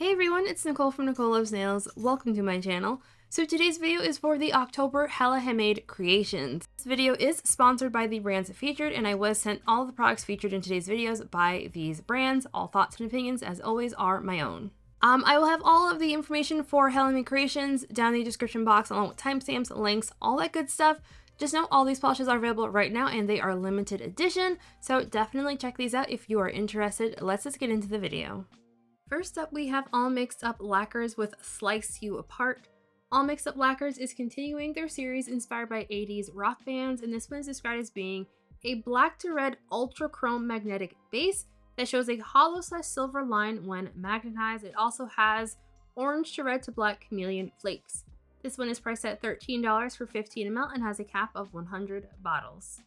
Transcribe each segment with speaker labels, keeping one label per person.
Speaker 1: Hey everyone, it's Nicole from Nicole Loves Nails. Welcome to my channel. So today's video is for the October Hella Handmade Creations. This video is sponsored by the brands featured, and I was sent all the products featured in today's videos by these brands. All thoughts and opinions, as always, are my own. I will have all of the information for Hella Handmade Creations down in the description box, along with timestamps, links, all that good stuff. Just know all these polishes are available right now and they are limited edition, so definitely check these out if you are interested. Let's just get into the video. First up, we have All Mixed Up Lacquers with Slice You Apart. All Mixed Up Lacquers is continuing their series inspired by 80s rock bands, and this one is described as being a black to red ultra chrome magnetic base that shows a hollow / silver line when magnetized. It also has orange to red to black chameleon flakes. This one is priced at $13 for 15 ml and has a cap of 100 bottles.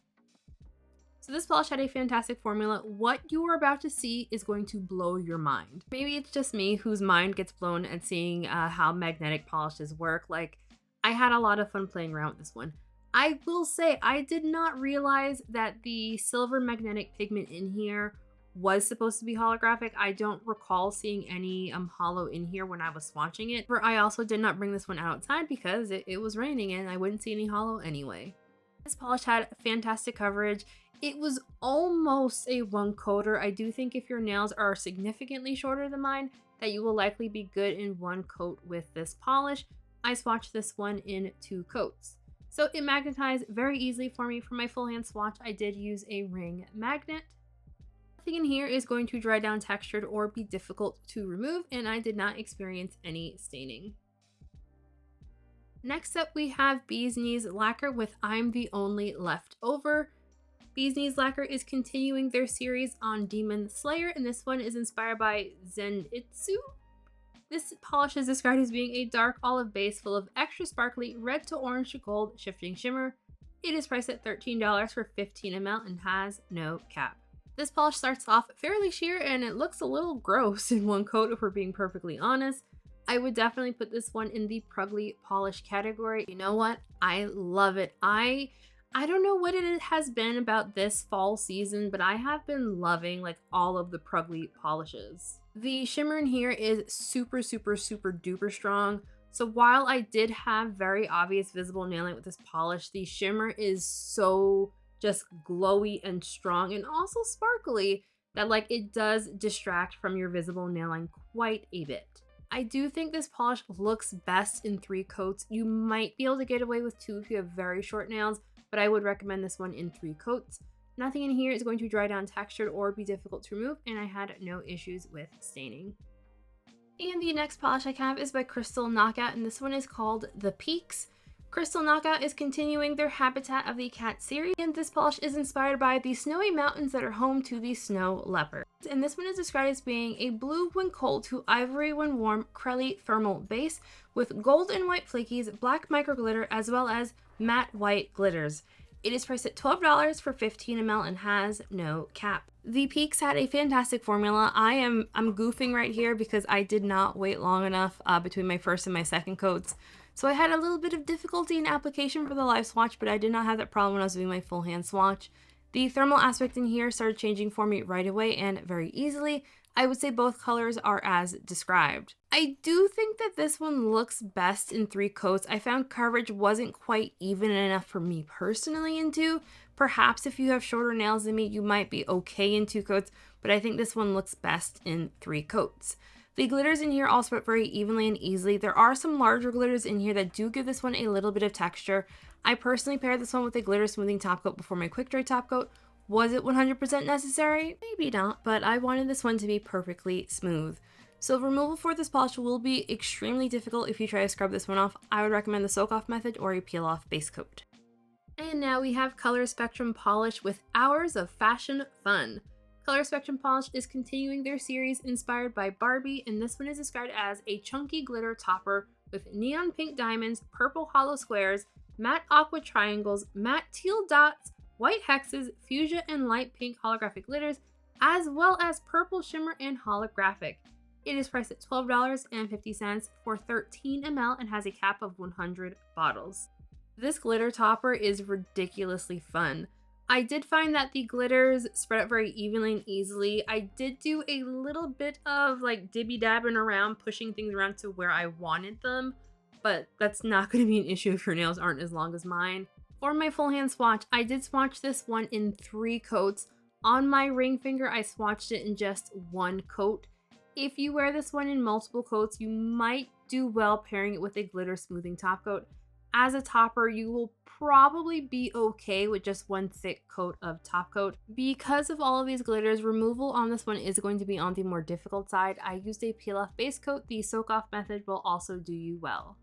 Speaker 1: So this polish had a fantastic formula. What you are about to see is going to blow your mind. Maybe it's just me whose mind gets blown at seeing how magnetic polishes work. Like, I had a lot of fun playing around with this one. I will say I did not realize that the silver magnetic pigment in here was supposed to be holographic. I don't recall seeing any holo in here when I was swatching it. But I also did not bring this one outside because it was raining and I wouldn't see any holo anyway. This polish had fantastic coverage. It was almost a one coater. I do think if your nails are significantly shorter than mine, that you will likely be good in one coat with this polish. I swatched this one in 2 coats. So it magnetized very easily for me. For my full hand swatch, I did use a ring magnet. Nothing in here is going to dry down textured or be difficult to remove, and I did not experience any staining. Next up, we have Bee's Knees Lacquer with I'm the Only Leftover. Bee's Knees Lacquer is continuing their series on Demon Slayer, and this one is inspired by Zenitsu. This polish is described as being a dark olive base full of extra sparkly red to orange to gold shifting shimmer. It is priced at $13 for 15 ml and has no cap. This polish starts off fairly sheer and it looks a little gross in one coat if we're being perfectly honest. I would definitely put this one in the Prugly polish category. You know what? I love it. I don't know what it has been about this fall season, but I have been loving like all of the Prugly polishes. The shimmer in here is super duper strong. So while I did have very obvious visible nailing with this polish, the shimmer is so just glowy and strong and also sparkly that like it does distract from your visible nailing quite a bit. I do think this polish looks best in 3 coats. You might be able to get away with 2 if you have very short nails, but I would recommend this one in 3 coats. Nothing in here is going to dry down textured or be difficult to remove, and I had no issues with staining. And the next polish I have is by Crystal Knockout, and this one is called The Peaks. Crystal Knockout is continuing their Habitat of the Cat series, and this polish is inspired by the snowy mountains that are home to the snow leopard. And this one is described as being a blue when cold to ivory when warm Crelly thermal base with gold and white flakies, black micro glitter, as well as matte white glitters. It is priced at $12 for 15 ml and has no cap. The Peaks had a fantastic formula. I'm goofing right here because I did not wait long enough between my first and my second coats. So I had a little bit of difficulty in application for the live swatch, but I did not have that problem when I was doing my full hand swatch. The thermal aspect in here started changing for me right away and very easily. I would say both colors are as described. I do think that this one looks best in 3 coats. I found coverage wasn't quite even enough for me personally in 2. Perhaps if you have shorter nails than me, you might be okay in 2 coats, but I think this one looks best in 3 coats. The glitters in here all spread very evenly and easily. There are some larger glitters in here that do give this one a little bit of texture. I personally paired this one with a glitter smoothing top coat before my quick dry top coat. Was it 100% necessary? Maybe not, but I wanted this one to be perfectly smooth. So removal for this polish will be extremely difficult if you try to scrub this one off. I would recommend the soak off method or a peel off base coat. And now we have Color Spectrum Polish with Hours of Fashion Fun. Color Spectrum Polish is continuing their series inspired by Barbie, and this one is described as a chunky glitter topper with neon pink diamonds, purple hollow squares, matte aqua triangles, matte teal dots, white hexes, fuchsia and light pink holographic glitters, as well as purple shimmer and holographic. It is priced at $12.50 for 13 ml and has a cap of 100 bottles. This glitter topper is ridiculously fun. I did find that the glitters spread out very evenly and easily. I did do a little bit of like dibby-dabbing around, pushing things around to where I wanted them, but that's not going to be an issue if your nails aren't as long as mine. For my full hand swatch, I did swatch this one in 3 coats. On my ring finger, I swatched it in just 1 coat. If you wear this one in multiple coats, you might do well pairing it with a glitter smoothing top coat. As a topper, you will probably be okay with just 1 thick coat of top coat. Because of all of these glitters, removal on this one is going to be on the more difficult side. I used a peel off base coat. The soak off method will also do you well.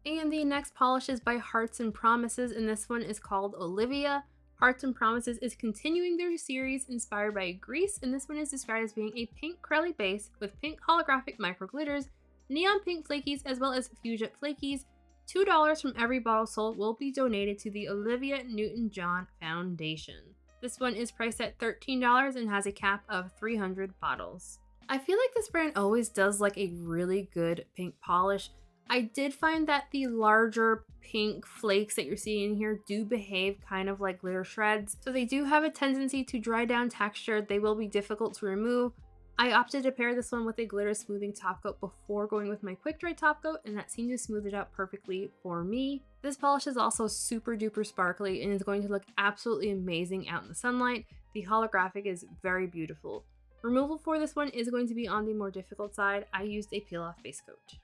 Speaker 1: And the next polish is by Hearts and Promises, and this one is called Olivia. Hearts and Promises is continuing their series inspired by Greece, and this one is described as being a pink curly base with pink holographic micro glitters, neon pink flakies, as well as fuchsia flakies. $2 from every bottle sold will be donated to the Olivia Newton-John Foundation. This one is priced at $13 and has a cap of 300 bottles. I feel like this brand always does like a really good pink polish. I did find that the larger pink flakes that you're seeing in here do behave kind of like glitter shreds, so they do have a tendency to dry down texture. They will be difficult to remove. I opted to pair this one with a glitter smoothing top coat before going with my quick dry top coat, and that seemed to smooth it out perfectly for me. This polish is also super duper sparkly and is going to look absolutely amazing out in the sunlight. The holographic is very beautiful. Removal for this one is going to be on the more difficult side. I used a peel off base coat.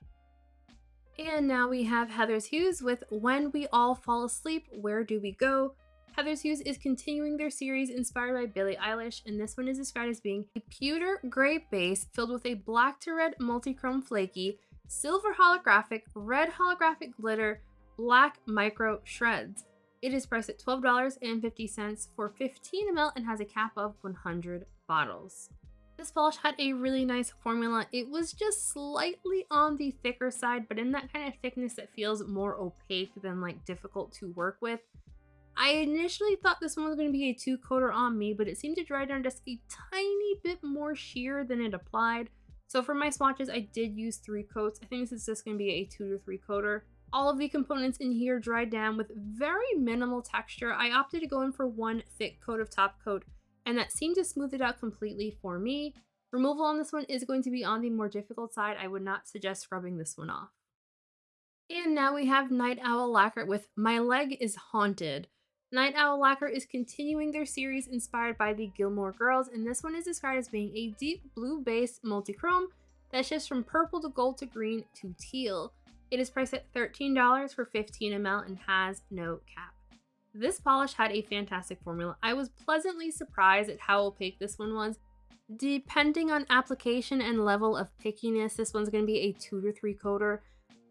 Speaker 1: And now we have Heather's Hues with When We All Fall Asleep, Where Do We Go? Heather's Hues is continuing their series inspired by Billie Eilish, and this one is described as being a pewter gray base filled with a black to red multi-chrome flaky, silver holographic, red holographic glitter, black micro shreds. It is priced at $12.50 for 15 ml and has a cap of 100 bottles. This polish had a really nice formula. It was just slightly on the thicker side, but in that kind of thickness that feels more opaque than like difficult to work with. I initially thought this one was going to be a 2-coater on me, but it seemed to dry down just a tiny bit more sheer than it applied. So for my swatches, I did use 3 coats. I think this is just going to be a 2 to 3 coater. All of the components in here dried down with very minimal texture. I opted to go in for 1 thick coat of top coat, and that seemed to smooth it out completely for me. Removal on this one is going to be on the more difficult side. I would not suggest scrubbing this one off. And now we have Night Owl Lacquer with My Leg is Haunted. Night Owl Lacquer is continuing their series inspired by the Gilmore Girls, and this one is described as being a deep blue base multi-chrome that shifts from purple to gold to green to teal. It is priced at $13 for 15 ml and has no cap. This polish had a fantastic formula. I was pleasantly surprised at how opaque this one was. Depending on application and level of pickiness, this one's going to be a 2 to 3 coater.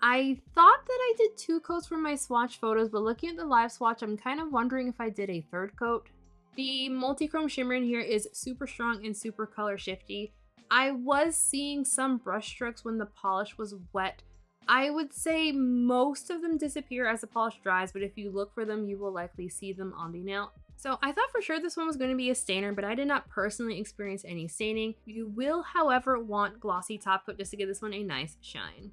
Speaker 1: I thought that I did 2 coats for my swatch photos, but looking at the live swatch, I'm kind of wondering if I did a 3rd coat. The multi-chrome shimmer in here is super strong and super color shifty. I was seeing some brush strokes when the polish was wet. I would say most of them disappear as the polish dries, but if you look for them, you will likely see them on the nail. So I thought for sure this one was going to be a stainer, but I did not personally experience any staining. You will, however, want glossy top coat just to give this one a nice shine.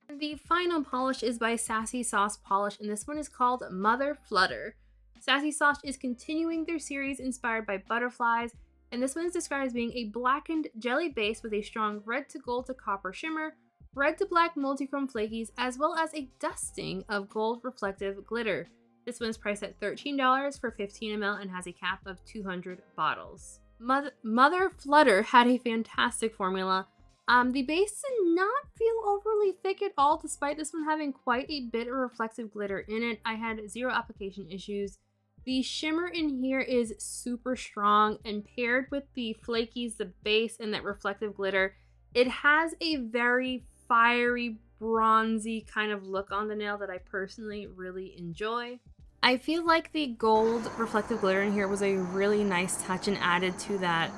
Speaker 1: The final polish is by Sassy Sauce Polish, and this one is called Mother Flutter. Sassy Sauce is continuing their series inspired by butterflies, and this one is described as being a blackened jelly base with a strong red to gold to copper shimmer, red to black multi-chrome flakies, as well as a dusting of gold reflective glitter. This one's priced at $13 for 15 ml and has a cap of 200 bottles. Mother Flutter had a fantastic formula. The base did not feel overly thick at all, despite this one having quite a bit of reflective glitter in it. I had 0 application issues. The shimmer in here is super strong, and paired with the flakies, the base, and that reflective glitter, it has a very fiery, bronzy kind of look on the nail that I personally really enjoy. I feel like the gold reflective glitter in here was a really nice touch and added to that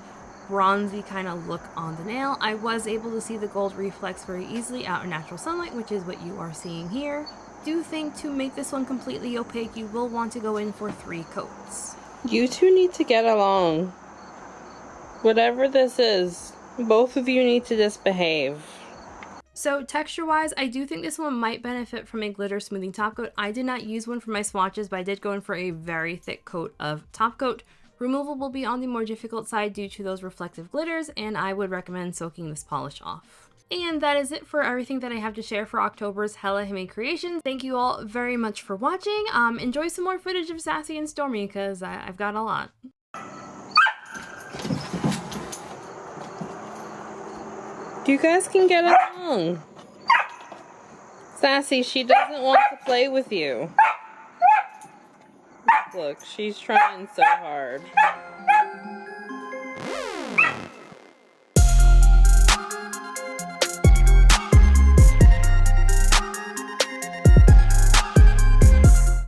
Speaker 1: bronzy kind of look on the nail. I was able to see the gold reflex very easily out in natural sunlight, which is what you are seeing here. Do think to make this one completely opaque, you will want to go in for 3 coats.
Speaker 2: You two need to get along. Whatever this is, both of you need to just behave.
Speaker 1: So texture-wise, I do think this one might benefit from a glitter smoothing top coat. I did not use one for my swatches, but I did go in for a very thick coat of top coat. Removal will be on the more difficult side due to those reflective glitters, and I would recommend soaking this polish off. And that is it for everything that I have to share for October's Hella Handmade Creations. Thank you all very much for watching. Enjoy some more footage of Sassy and Stormy, because I've got a lot.
Speaker 2: You guys can get along. Sassy, she doesn't want to play with you. Look, she's trying so hard.